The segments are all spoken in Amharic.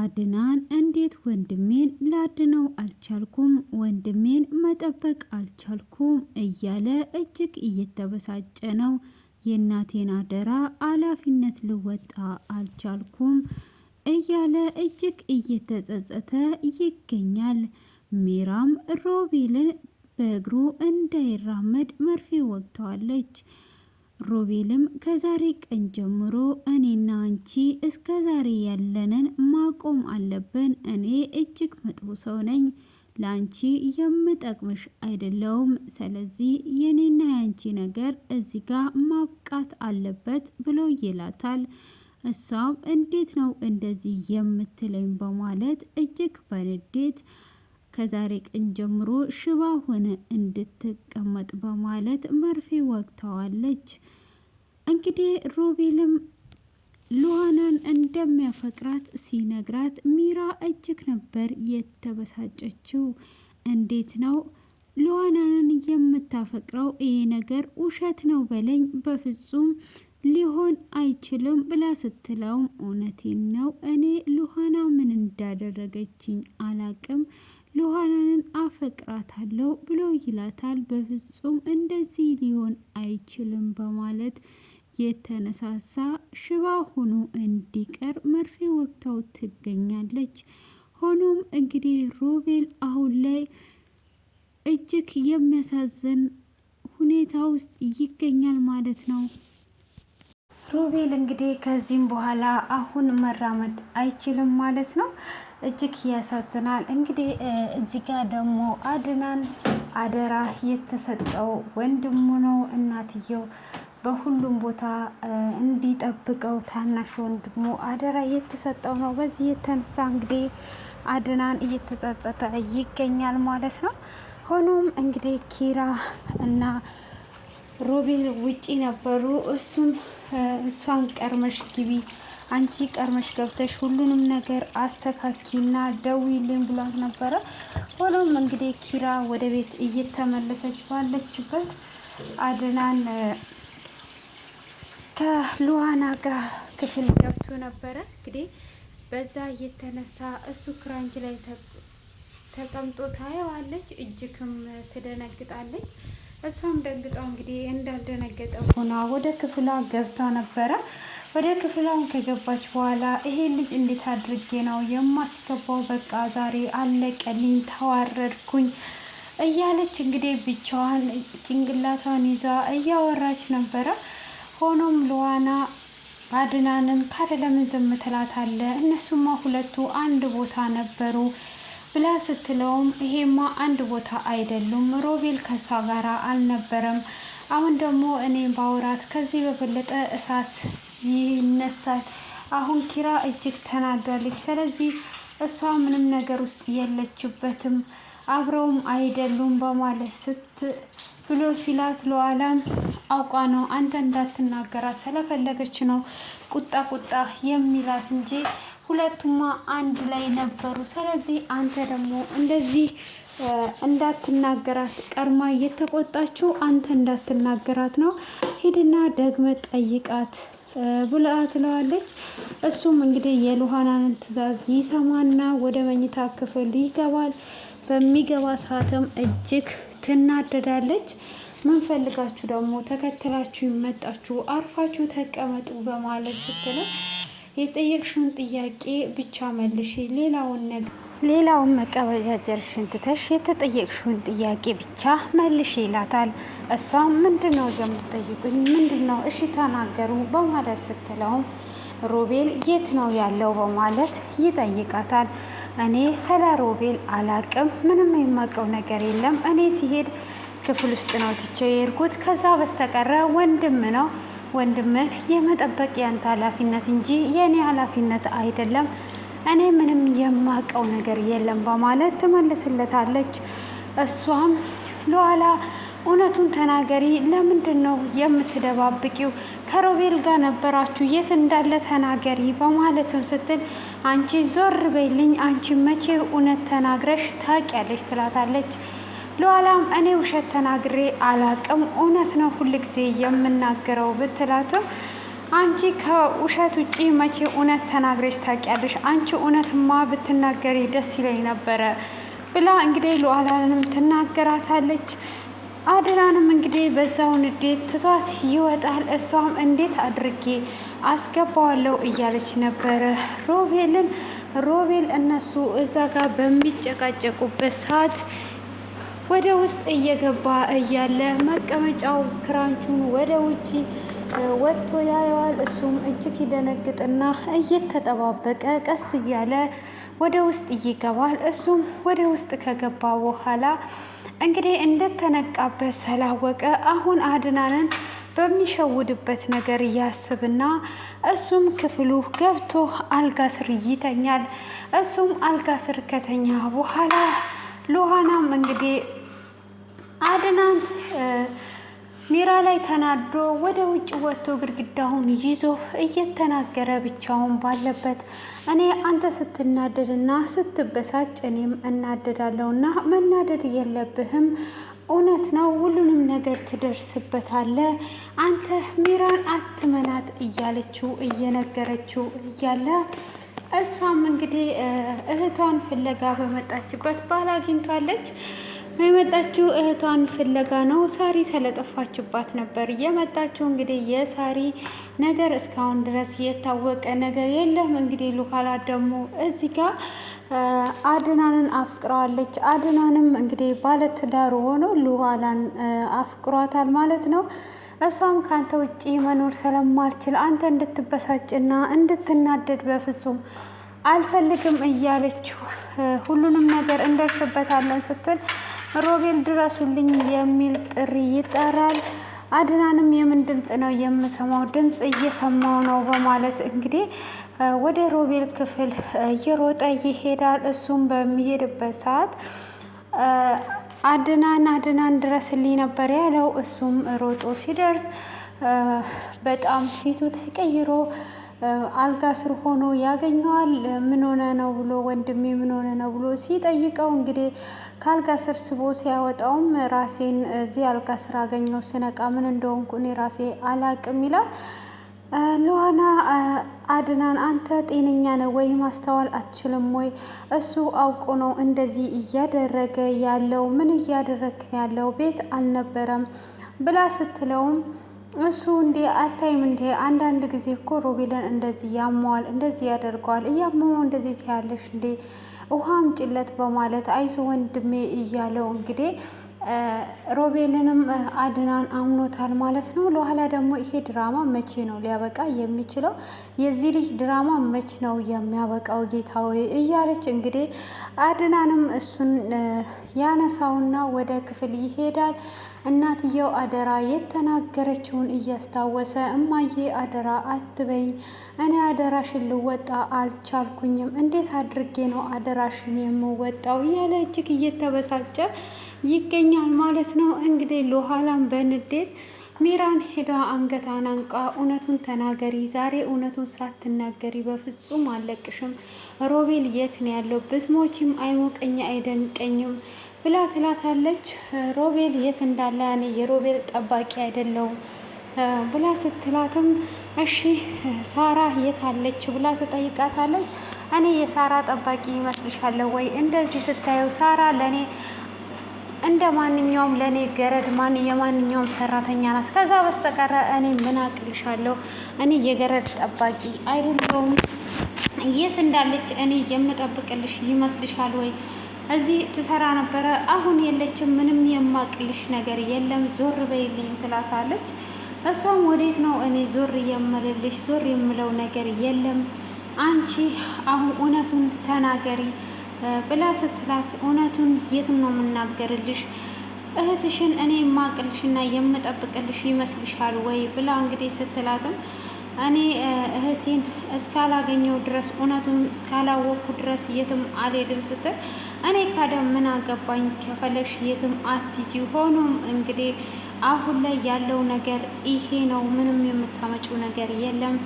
አድናን እንዴት ወንድሜን ላድነው አልቻልኩም፣ ወንድሜን መጠበቅ አልቻልኩም እያለ እጅግ እየተበሳጨ ነው። የእናቴን አደራ ኃላፊነት ልወጣ አልቻልኩም እያለ እጅግ እየተጸጸተ ይገኛል። ሚራም ሮቤልን በእግሩ እንዳይራመድ መርፌ ወግተዋለች። ሮቤልም ከዛሬ ቀን ጀምሮ እኔና አንቺ እስከ ዛሬ ያለንን ማቆም አለብን። እኔ እጅግ መጥፎ ሰው ነኝ፣ ለአንቺ የምጠቅምሽ አይደለውም። ስለዚህ የኔና የአንቺ ነገር እዚህ ጋር ማብቃት አለበት ብሎ ይላታል። እሷም እንዴት ነው እንደዚህ የምትለኝ በማለት እጅግ በንዴት ከዛሬ ቀን ጀምሮ ሽባ ሆነ እንድትቀመጥ በማለት መርፌ ወግተዋለች። እንግዲህ ሮቤልም ሉሃናን እንደሚያፈቅራት ሲነግራት ሚራ እጅግ ነበር የተበሳጨችው። እንዴት ነው ሉሃናን የምታፈቅረው? ይሄ ነገር ውሸት ነው በለኝ፣ በፍጹም ሊሆን አይችልም ብላ ስትለውም እውነቴን ነው፣ እኔ ሉሃና ምን እንዳደረገችኝ አላቅም፣ ሉሃናንን አፈቅራታለሁ ብሎ ይላታል። በፍጹም እንደዚህ ሊሆን አይችልም በማለት የተነሳሳ ሽባ ሆኖ እንዲቀር መርፌ ወቅታው ትገኛለች። ሆኖም እንግዲህ ሮቤል አሁን ላይ እጅግ የሚያሳዝን ሁኔታ ውስጥ ይገኛል ማለት ነው። ሮቤል እንግዲህ ከዚህም በኋላ አሁን መራመድ አይችልም ማለት ነው። እጅግ ያሳዝናል። እንግዲህ እዚህ ጋር ደግሞ አድናን አደራ የተሰጠው ወንድሙ ነው። እናትየው በሁሉም ቦታ እንዲጠብቀው ታናሽ ወንድሙ አደራ የተሰጠው ነው። በዚህ የተነሳ እንግዲህ አድናን እየተጸጸተ ይገኛል ማለት ነው። ሆኖም እንግዲህ ኪራ እና ሮቤል ውጪ ነበሩ። እሱም እሷን ቀርመሽ ግቢ፣ አንቺ ቀርመሽ ገብተሽ ሁሉንም ነገር አስተካኪና ደውይልኝ ብሏት ነበረ። ሆኖም እንግዲህ ኪራ ወደ ቤት እየተመለሰች ባለችበት አድናን ከሉሃና ጋር ክፍል ገብቶ ነበረ። እንግዲህ በዛ የተነሳ እሱ ክራንች ላይ ተቀምጦ ታየዋለች። እጅግም ትደነግጣለች። እሷም ደንግጣው እንግዲህ እንዳልደነገጠ ሆና ወደ ክፍሏ ገብታ ነበረ። ወደ ክፍሏን ከገባች በኋላ ይሄ ልጅ እንዴት አድርጌ ነው የማስገባው? በቃ ዛሬ አለቀልኝ፣ ተዋረድኩኝ እያለች እንግዲህ ብቻዋን ጭንቅላቷን ይዛ እያወራች ነበረ። ሆኖም ሉሃና አድናንም ካለ ለምን ዝም ትላታለህ? እነሱማ ሁለቱ አንድ ቦታ ነበሩ ብላ ስትለውም ይሄማ አንድ ቦታ አይደሉም፣ ሮቤል ከሷ ጋር አልነበረም። አሁን ደግሞ እኔ ባውራት ከዚህ በበለጠ እሳት ይነሳል። አሁን ኪራ እጅግ ተናዷለች። ስለዚህ እሷ ምንም ነገር ውስጥ የለችበትም፣ አብረውም አይደሉም በማለት ብሎ ሲላት ሉሃናም አውቃ ነው አንተ እንዳትናገራት ስለፈለገች ነው ቁጣ የሚላት እንጂ ሁለቱማ አንድ ላይ ነበሩ። ስለዚህ አንተ ደግሞ እንደዚህ እንዳትናገራት ቀርማ እየተቆጣችው አንተ እንዳትናገራት ነው፣ ሂድና ደግመ ጠይቃት ብላ ትለዋለች። እሱም እንግዲህ የሉሃናንን ትዕዛዝ ይሰማና ወደ መኝታ ክፍል ይገባል። በሚገባ ሰዓትም እጅግ ትናደዳለች። ምን ፈልጋችሁ ደግሞ ተከትላችሁ ይመጣችሁ? አርፋችሁ ተቀመጡ በማለት ስትለው የጠየቅሽውን ጥያቄ ብቻ መልሽ፣ ሌላውን መቀበጃጀርሽን ትተሽ የተጠየቅሽውን ጥያቄ ብቻ መልሽ ይላታል። እሷም ምንድነው የምትጠይቁኝ? ምንድነው? እሺ ተናገሩ በማለት ስትለውም ሮቤል የት ነው ያለው በማለት ይጠይቃታል። እኔ ስለ ሮቤል አላቅም፣ ምንም የማውቀው ነገር የለም። እኔ ሲሄድ ክፍል ውስጥ ነው ትቼው የሄድኩት። ከዛ በስተቀረ ወንድም ነው፣ ወንድምን የመጠበቅ ያንተ ኃላፊነት እንጂ የኔ ኃላፊነት አይደለም። እኔ ምንም የማውቀው ነገር የለም በማለት ትመልስለታለች። እሷም ሉሃና እውነቱን ተናገሪ፣ ለምንድን ነው የምትደባብቂው? ከሮቤል ጋር ነበራችሁ፣ የት እንዳለ ተናገሪ በማለትም ስትል አንቺ ዞር በይልኝ፣ አንቺ መቼ እውነት ተናግረሽ ታውቂያለሽ? ትላታለች። ሉሃናም እኔ ውሸት ተናግሬ አላቅም፣ እውነት ነው ሁልጊዜ የምናገረው ብትላትም አንቺ ከውሸት ውጪ መቼ እውነት ተናግረሽ ታውቂያለሽ? አንቺ እውነትማ ብትናገሪ ደስ ይለኝ ነበረ ብላ እንግዲህ ሉዓላንም ትናገራታለች። አደራንም እንግዲህ በዛው ንዴት ትቷት ይወጣል። እሷም እንዴት አድርጌ አስገባዋለሁ እያለች ነበረ ሮቤል እነሱ እዛ ጋር በሚጨቃጨቁበት ሰዓት ወደ ውስጥ እየገባ እያለ መቀመጫው ክራንቹን ወደ ውጪ ወጥቶ ያየዋል። እሱም እጅግ ይደነግጥና እየተጠባበቀ ቀስ እያለ ወደ ውስጥ ይገባል። እሱም ወደ ውስጥ ከገባ በኋላ እንግዲህ እንደተነቃበት ስላወቀ አሁን አድናንን በሚሸውድበት ነገር እያስብና እሱም ክፍሉ ገብቶ አልጋ ስር ይተኛል። እሱም አልጋ ስር ከተኛ በኋላ ሉሃናም እንግዲህ አድናን ሚራ ላይ ተናዶ ወደ ውጭ ወጥቶ ግድግዳውን ይዞ እየተናገረ ብቻውን ባለበት እኔ አንተ ስትናደድና ስትበሳጭ እኔም እናደዳለሁና መናደድ የለብህም፣ እውነት ነው፣ ሁሉንም ነገር ትደርስበታለ፣ አንተ ሚራን አትመናት እያለችው እየነገረችው እያለ እሷም እንግዲህ እህቷን ፍለጋ በመጣችበት ባል አግኝቷለች። የመጣችው እህቷን ፍለጋ ነው። ሳሪ ስለጠፋችባት ነበር የመጣችው። እንግዲህ የሳሪ ነገር እስካሁን ድረስ የታወቀ ነገር የለም። እንግዲህ ሉካላ ደግሞ እዚህ ጋር አድናንን አፍቅረዋለች። አድናንም እንግዲህ ባለትዳር ሆኖ ሉካላን አፍቅሯታል ማለት ነው። እሷም ከአንተ ውጪ መኖር ስለማልችል አንተ እንድትበሳጭና እንድትናደድ በፍጹም አልፈልግም እያለችው ሁሉንም ነገር እንደርስበታለን ስትል ሮቤል ድረሱልኝ የሚል ጥሪ ይጠራል። አድናንም የምን ድምፅ ነው የምሰማው? ድምፅ እየሰማው ነው በማለት እንግዲህ ወደ ሮቤል ክፍል እየሮጠ ይሄዳል። እሱም በሚሄድበት ሰዓት አድናን ድረስልኝ ነበር ያለው። እሱም ሮጦ ሲደርስ በጣም ፊቱ ተቀይሮ አልጋ ስር ሆኖ ያገኘዋል። ምን ሆነ ነው ብሎ ወንድሜ ምን ሆነ ነው ብሎ ሲጠይቀው እንግዲህ ከአልጋ ስር ስቦ ሲያወጣውም ራሴን እዚህ አልጋ ስር አገኘው፣ ስነቃ ምን እንደሆንኩ እኔ ራሴ አላቅም ይላል። ሉሃና አድናን አንተ ጤነኛ ነው ወይ? ማስተዋል አትችልም ወይ? እሱ አውቆ ነው እንደዚህ እያደረገ ያለው። ምን እያደረግን ያለው? ቤት አልነበረም ብላ ስትለውም እሱ እንዴ አታይም እንዴ? አንዳንድ ጊዜ እኮ ሮቤልን እንደዚህ ያመዋል፣ እንደዚህ ያደርገዋል። እያመመው እንደዚህ ትያለሽ እንዴ? ውሃ አምጪለት በማለት አይዞ ወንድሜ እያለው እንግዲህ ሮቤልንም አድናን አምኖታል ማለት ነው። ለኋላ ደግሞ ይሄ ድራማ መቼ ነው ሊያበቃ የሚችለው? የዚህ ልጅ ድራማ መቼ ነው የሚያበቃው? ጌታዊ እያለች እንግዲህ አድናንም እሱን ያነሳውና ወደ ክፍል ይሄዳል። እናትየው አደራ የተናገረችውን እያስታወሰ እማዬ አደራ አትበኝ፣ እኔ አደራሽን ልወጣ አልቻልኩኝም፣ እንዴት አድርጌ ነው አደራሽን የምወጣው? እያለ እጅግ እየተበሳጨ ይገኛል ማለት ነው። እንግዲህ ሉሃላም በንዴት ሚራን ሄዳ አንገቷን አንቃ እውነቱን ተናገሪ፣ ዛሬ እውነቱን ሳትናገሪ በፍጹም አለቅሽም፣ ሮቤል የት ነው ያለው? ብትሞቺም አይሞቀኝ አይደንቀኝም ብላ ትላታለች። ሮቤል የት እንዳለ እኔ የሮቤል ጠባቂ አይደለሁም ብላ ስትላትም እሺ ሳራ የት አለች ብላ ትጠይቃታለች። እኔ የሳራ ጠባቂ ይመስልሻለሁ ወይ? እንደዚህ ስታየው ሳራ ለእኔ እንደ ማንኛውም ለእኔ ገረድ የማንኛውም ሰራተኛ ናት። ከዛ በስተቀረ እኔ ምን አቅልሻለሁ? እኔ የገረድ ጠባቂ አይደለሁም። የት እንዳለች እኔ የምጠብቅልሽ ይመስልሻል ወይ? እዚህ ትሰራ ነበረ፣ አሁን የለችም። ምንም የማቅልሽ ነገር የለም፣ ዞር በይልኝ ትላታለች። እሷም ወዴት ነው እኔ ዞር የምልልሽ? ዞር የምለው ነገር የለም። አንቺ አሁን እውነቱን ተናገሪ ብላ ስትላት እውነቱን የቱን ነው የምናገርልሽ? እህትሽን እኔ የማቅልሽና የምጠብቅልሽ ይመስልሻል ወይ ብላ እንግዲህ ስትላትም እኔ እህቴን እስካላገኘው ድረስ እውነቱን እስካላወቅኩ ድረስ የትም አልሄድም ስትል እኔ ካደም ምን አገባኝ፣ ከፈለሽ የትም አትጂ። ሆኖም እንግዲህ አሁን ላይ ያለው ነገር ይሄ ነው፣ ምንም የምታመጪው ነገር የለም፣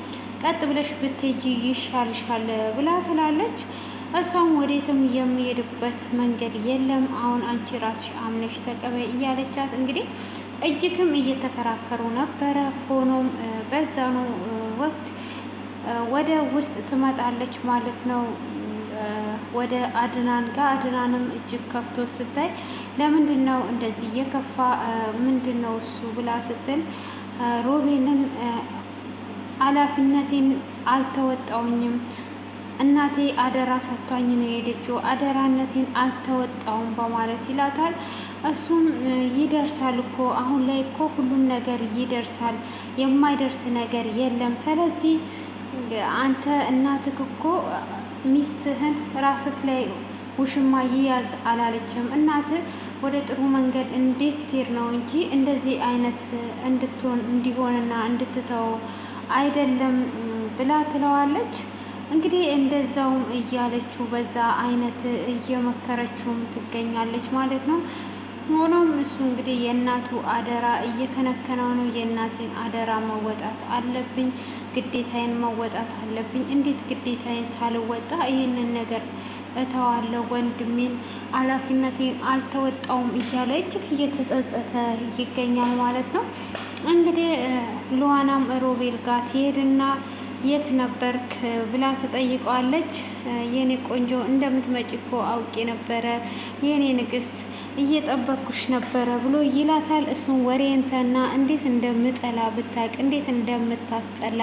ቀጥ ብለሽ ብትሄጂ ይሻልሻል ብላ ትላለች። እሷም ወዴትም የሚሄድበት መንገድ የለም፣ አሁን አንቺ ራስሽ አምነሽ ተቀበይ እያለቻት እንግዲህ እጅግም እየተከራከሩ ነበረ። ሆኖም በዛ ነው ወቅት ወደ ውስጥ ትመጣለች ማለት ነው። ወደ አድናን ጋር አድናንም እጅግ ከፍቶ ስታይ ለምንድን ነው እንደዚህ እየከፋ ምንድን ነው እሱ ብላ ስትል ሮቤልን ኃላፊነቴን አልተወጣውኝም፣ እናቴ አደራ ሰጥቷኝ ነው የሄደችው፣ አደራነቴን አልተወጣውም በማለት ይላታል። እሱም ይደርሳል እኮ አሁን ላይ እኮ ሁሉም ነገር ይደርሳል፣ የማይደርስ ነገር የለም። ስለዚህ አንተ እናትህ እኮ ሚስትህን ራስህ ላይ ውሽማ ይያዝ አላለችም። እናትህ ወደ ጥሩ መንገድ እንዴት ትሄድ ነው እንጂ እንደዚህ አይነት እንዲሆንና እንድትተው አይደለም ብላ ትለዋለች። እንግዲህ እንደዛውም እያለችው በዛ አይነት እየመከረችውም ትገኛለች ማለት ነው። ሆኖም እሱ እንግዲህ የእናቱ አደራ እየከነከነው ነው። የእናቴን አደራ መወጣት አለብኝ፣ ግዴታዬን መወጣት አለብኝ። እንዴት ግዴታዬን ሳልወጣ ይህንን ነገር እተዋለሁ? ወንድሜን ኃላፊነቴን አልተወጣውም እያለ እጅግ እየተጸጸተ ይገኛል ማለት ነው። እንግዲህ ሉዋናም ሮቤል ጋር ትሄድና የት ነበርክ ብላ ትጠይቀዋለች። የኔ ቆንጆ እንደምትመጪ እኮ አውቄ ነበረ፣ የኔ ንግስት እየጠበኩሽ ነበረ ብሎ ይላታል። እሱን ወሬንተና እንዴት እንደምጠላ ብታቅ፣ እንዴት እንደምታስጠላ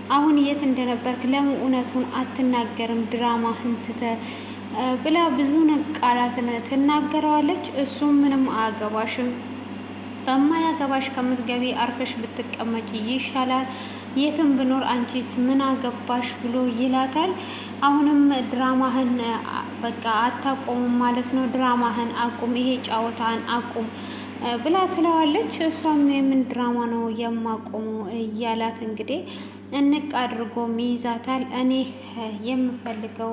አሁን የት እንደነበርክ ለምን እውነቱን አትናገርም? ድራማ ህንትተ ብላ ብዙ ቃላትን ትናገረዋለች። እሱም ምንም አያገባሽም፣ በማያገባሽ ከምትገቢ አርፈሽ ብትቀመጪ ይሻላል፣ የትም ብኖር አንቺስ ምን አገባሽ ብሎ ይላታል። አሁንም ድራማህን በቃ አታቆሙም ማለት ነው፣ ድራማህን አቁም፣ ይሄ ጫወታን አቁም ብላ ትለዋለች። እሷም የምን ድራማ ነው የማቆሙ እያላት እንግዲህ እንቅ አድርጎ ይይዛታል። እኔ የምፈልገው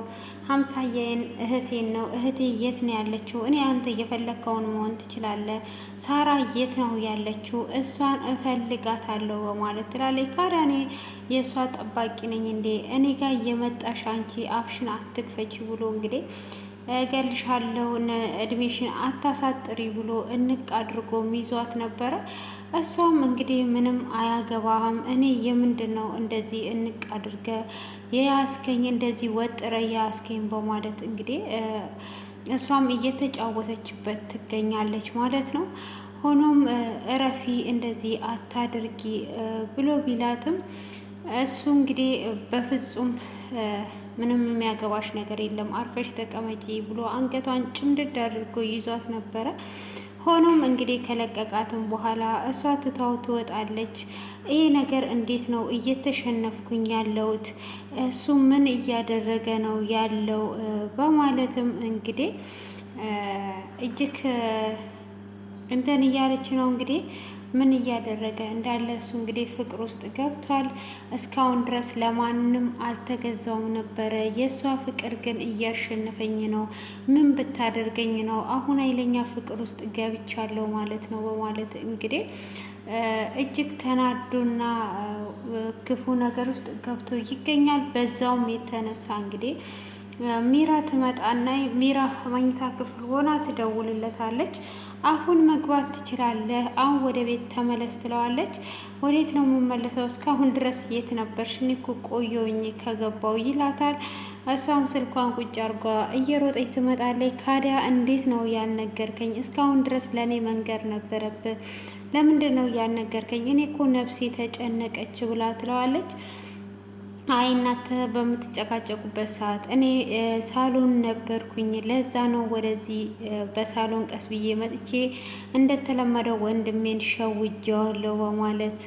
ሀምሳዬን እህቴን ነው። እህቴ የት ነው ያለችው? እኔ አንተ እየፈለግከውን መሆን ትችላለህ። ሳራ የት ነው ያለችው? እሷን እፈልጋታለሁ በማለት ትላለች። ካዲያ እኔ የእሷ ጠባቂ ነኝ እንዴ? እኔ ጋር እየመጣሽ አንቺ አፍሽን አትክፈች ብሎ እንግዲህ እገልሻለሁ፣ እድሜሽን አታሳጥሪ ብሎ እንቅ አድርጎ ይዟት ነበረ። እሷም እንግዲህ ምንም አያገባህም፣ እኔ የምንድን ነው እንደዚህ እንቅ አድርገ የያዝከኝ፣ እንደዚህ ወጥረ የያዝከኝ በማለት እንግዲህ እሷም እየተጫወተችበት ትገኛለች ማለት ነው። ሆኖም እረፊ፣ እንደዚህ አታድርጊ ብሎ ቢላትም እሱ እንግዲህ በፍጹም ምንም የሚያገባሽ ነገር የለም፣ አርፈሽ ተቀመጪ ብሎ አንገቷን ጭምድድ አድርጎ ይዟት ነበረ። ሆኖም እንግዲህ ከለቀቃትም በኋላ እሷ ትታው ትወጣለች። ይሄ ነገር እንዴት ነው እየተሸነፍኩኝ ያለሁት? እሱ ምን እያደረገ ነው ያለው? በማለትም እንግዲህ እጅግ እንትን እያለች ነው እንግዲህ ምን እያደረገ እንዳለ እሱ እንግዲህ ፍቅር ውስጥ ገብቷል። እስካሁን ድረስ ለማንም አልተገዛውም ነበረ። የእሷ ፍቅር ግን እያሸነፈኝ ነው። ምን ብታደርገኝ ነው? አሁን ኃይለኛ ፍቅር ውስጥ ገብቻለሁ ማለት ነው በማለት እንግዲህ እጅግ ተናዶና ክፉ ነገር ውስጥ ገብቶ ይገኛል። በዛውም የተነሳ እንግዲህ ሚራ ትመጣና ሚራ መኝታ ክፍል ሆና ትደውልለታለች። አሁን መግባት ትችላለህ፣ አሁን ወደ ቤት ተመለስ ትለዋለች። ወዴት ነው የምመለሰው? እስካሁን ድረስ የት ነበርሽ? እኔ እኮ ቆየሁኝ ከገባው ይላታል። እሷም ስልኳን ቁጭ አርጓ እየሮጠች ትመጣለች። ካዲያ እንዴት ነው ያልነገርከኝ? እስካሁን ድረስ ለእኔ መንገር ነበረብህ። ለምንድን ነው ያልነገርከኝ? እኔ እኮ ነፍሴ ተጨነቀች ብላ ትለዋለች። አይ እናንተ በምትጨቃጨቁበት ሰዓት እኔ ሳሎን ነበርኩኝ፣ ለዛ ነው ወደዚህ በሳሎን ቀስ ብዬ መጥቼ እንደተለመደው ወንድሜን ሸውጄዋለሁ በማለት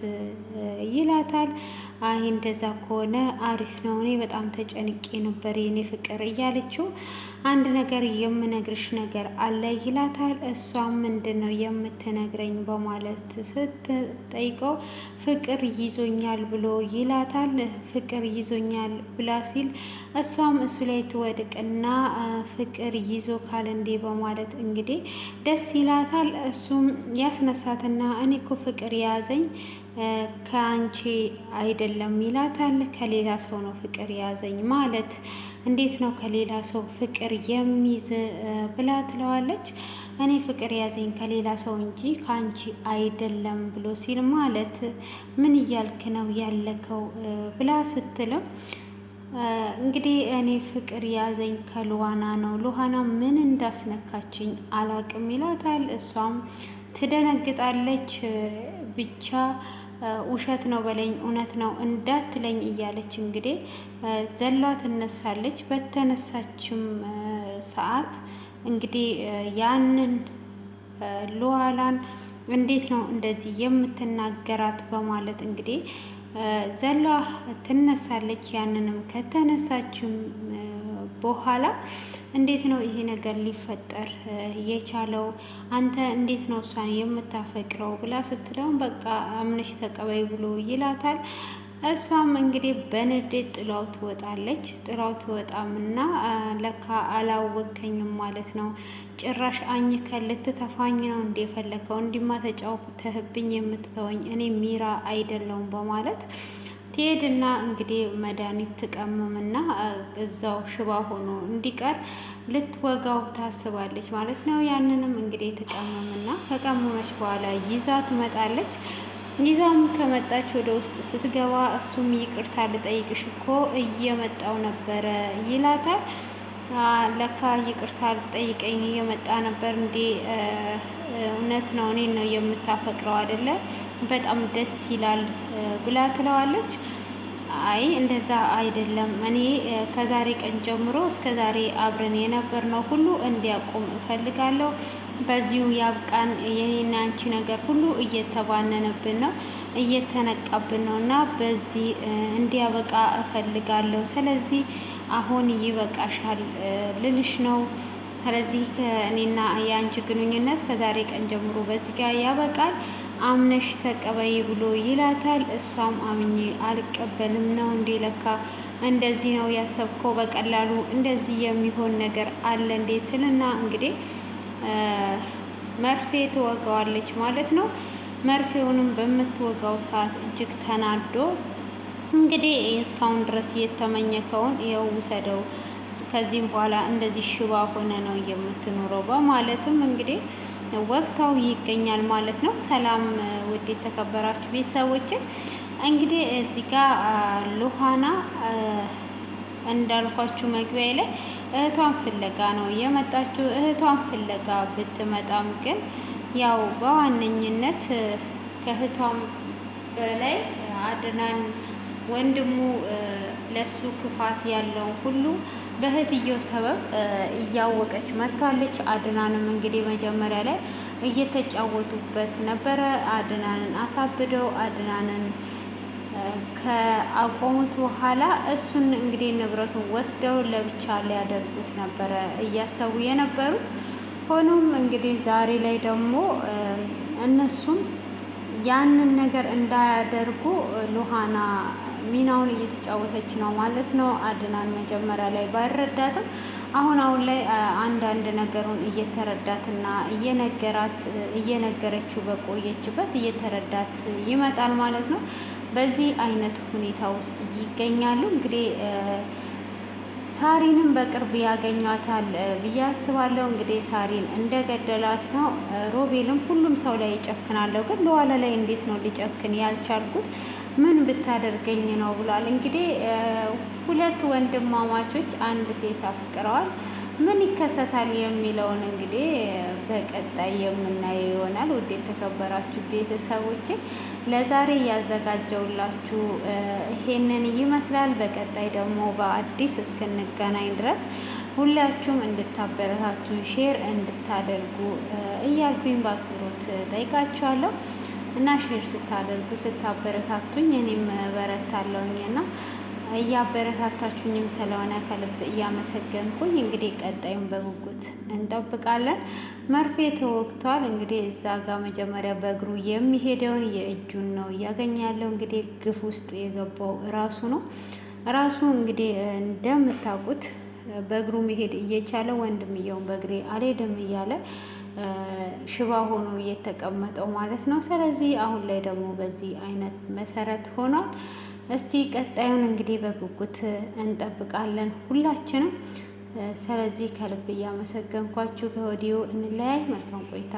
ይላታል። አይ እንደዛ ከሆነ አሪፍ ነው፣ እኔ በጣም ተጨንቄ ነበር የኔ ፍቅር እያለችው አንድ ነገር የምነግርሽ ነገር አለ ይላታል። እሷም ምንድን ነው የምትነግረኝ በማለት ስትጠይቀው ፍቅር ይዞኛል ብሎ ይላታል። ፍቅር ይዞኛል ብላ ሲል እሷም እሱ ላይ ትወድቅና ፍቅር ይዞ ካል እንዴ በማለት እንግዲህ ደስ ይላታል። እሱም ያስነሳትና እኔ እኮ ፍቅር የያዘኝ ከአንቺ አይደለም ይላታል። ከሌላ ሰው ነው ፍቅር የያዘኝ ማለት እንዴት ነው ከሌላ ሰው ፍቅር የሚይዝ ብላ ትለዋለች። እኔ ፍቅር ያዘኝ ከሌላ ሰው እንጂ ከአንቺ አይደለም ብሎ ሲል ማለት ምን እያልክ ነው ያለከው ብላ ስትልም እንግዲህ እኔ ፍቅር ያዘኝ ከሉሃና ነው፣ ሉሃና ምን እንዳስነካችኝ አላቅም ይላታል። እሷም ትደነግጣለች። ብቻ ውሸት ነው በለኝ እውነት ነው እንዳትለኝ እያለች እንግዲህ ዘሏ ትነሳለች። በተነሳችም ሰዓት እንግዲህ ያንን ሉሃናን እንዴት ነው እንደዚህ የምትናገራት በማለት እንግዲህ ዘላ ትነሳለች። ያንንም ከተነሳችም በኋላ እንዴት ነው ይሄ ነገር ሊፈጠር የቻለው? አንተ እንዴት ነው እሷን የምታፈቅረው ብላ ስትለውም በቃ አምነሽ ተቀበይ ብሎ ይላታል። እሷም እንግዲህ በንዴት ጥላው ትወጣለች። ጥላው ትወጣምና ለካ አላወከኝም ማለት ነው፣ ጭራሽ አኝከን ልትተፋኝ ነው እንደ የፈለከው፣ እንዲማ ተጫውተህብኝ የምትተወኝ እኔ ሚራ አይደለውም በማለት ትሄድና እንግዲህ መድኃኒት ትቀምምና እዛው ሽባ ሆኖ እንዲቀር ልትወጋው ታስባለች ማለት ነው። ያንንም እንግዲህ ትቀምምና ከቀመመች በኋላ ይዛ ትመጣለች። ይዛም ከመጣች ወደ ውስጥ ስትገባ እሱም ይቅርታ ልጠይቅሽ እኮ እየመጣው ነበረ ይላታል። ለካ ይቅርታ ልጠይቀኝ እየመጣ ነበር እንዴ? እውነት ነው እኔን ነው የምታፈቅረው አይደለ? በጣም ደስ ይላል ብላ ትለዋለች። አይ እንደዛ አይደለም፣ እኔ ከዛሬ ቀን ጀምሮ እስከ ዛሬ አብረን የነበርነው ሁሉ እንዲያቆም እፈልጋለሁ። በዚሁ ያብቃን። የኔና አንቺ ነገር ሁሉ እየተባነነብን ነው፣ እየተነቃብን ነው እና በዚህ እንዲያበቃ እፈልጋለሁ። ስለዚህ አሁን ይበቃሻል ልልሽ ነው። ስለዚህ ከእኔና የአንቺ ግንኙነት ከዛሬ ቀን ጀምሮ በዚህ ጋር ያበቃል፣ አምነሽ ተቀበይ ብሎ ይላታል። እሷም አምኜ አልቀበልም ነው እንዴ? ለካ እንደዚህ ነው ያሰብከው? በቀላሉ እንደዚህ የሚሆን ነገር አለ እንዴት? ትልና እንግዲህ መርፌ ትወጋዋለች ማለት ነው። መርፌውንም በምትወጋው ሰዓት እጅግ ተናዶ እንግዲህ እስካሁን ድረስ የተመኘከውን ይኸው ውሰደው፣ ከዚህም በኋላ እንደዚህ ሽባ ሆነ ነው የምትኖረው በማለትም እንግዲህ ወቅታው ይገኛል ማለት ነው። ሰላም ውድ የተከበራችሁ ቤተሰቦች፣ እንግዲህ እዚህ ጋር ሉሃና እንዳልኳችሁ መግቢያ ላይ እህቷን ፍለጋ ነው የመጣችው። እህቷን ፍለጋ ብትመጣም ግን ያው በዋነኝነት ከእህቷም በላይ አድናን ወንድሙ ለሱ ክፋት ያለው ሁሉ በእህትየው ሰበብ እያወቀች መጥቷለች። አድናንም እንግዲህ መጀመሪያ ላይ እየተጫወቱበት ነበረ። አድናንን አሳብደው አድናንን ከአቆሙት በኋላ እሱን እንግዲህ ንብረቱን ወስደው ለብቻ ሊያደርጉት ነበረ እያሰቡ የነበሩት። ሆኖም እንግዲህ ዛሬ ላይ ደግሞ እነሱም ያንን ነገር እንዳያደርጉ ሉሃና ሚናውን እየተጫወተች ነው ማለት ነው። አድናን መጀመሪያ ላይ ባይረዳትም አሁን ላይ አንዳንድ ነገሩን እየተረዳትና እየነገረችው በቆየችበት እየተረዳት ይመጣል ማለት ነው። በዚህ አይነት ሁኔታ ውስጥ ይገኛሉ። እንግዲህ ሳሪንም በቅርብ ያገኟታል ብዬ አስባለሁ። እንግዲህ ሳሪን እንደገደላት ነው። ሮቤልም ሁሉም ሰው ላይ ይጨክናለሁ፣ ግን ለኋላ ላይ እንዴት ነው ሊጨክን ያልቻልኩት? ምን ብታደርገኝ ነው ብሏል። እንግዲህ ሁለት ወንድማማቾች አንድ ሴት አፍቅረዋል። ምን ይከሰታል የሚለውን እንግዲህ በቀጣይ የምናየው ይሆናል። ውድ የተከበራችሁ ቤተሰቦቼ ለዛሬ ያዘጋጀውላችሁ ይሄንን ይመስላል። በቀጣይ ደግሞ በአዲስ እስክንገናኝ ድረስ ሁላችሁም እንድታበረታቱ ሼር እንድታደርጉ እያልኩኝ በአክብሮት ጠይቃችኋለሁ እና ሼር ስታደርጉ ስታበረታቱኝ እኔም በረታለሁኝ እና እያበረታታችሁኝም ስለሆነ ከልብ እያመሰገንኩኝ እንግዲህ ቀጣዩን በጉጉት እንጠብቃለን። መርፌ ተወግቷል። እንግዲህ እዛ ጋር መጀመሪያ በእግሩ የሚሄደውን የእጁን ነው እያገኛለሁ። እንግዲህ ግፍ ውስጥ የገባው ራሱ ነው። ራሱ እንግዲህ እንደምታውቁት በእግሩ መሄድ እየቻለ ወንድምየውን በእግሬ አልሄድም እያለ ሽባ ሆኖ እየተቀመጠው ማለት ነው። ስለዚህ አሁን ላይ ደግሞ በዚህ አይነት መሰረት ሆኗል። እስቲ ቀጣዩን እንግዲህ በጉጉት እንጠብቃለን ሁላችንም። ስለዚህ ከልብ እያመሰገንኳችሁ ከወዲሁ እንለያይ። መልካም ቆይታ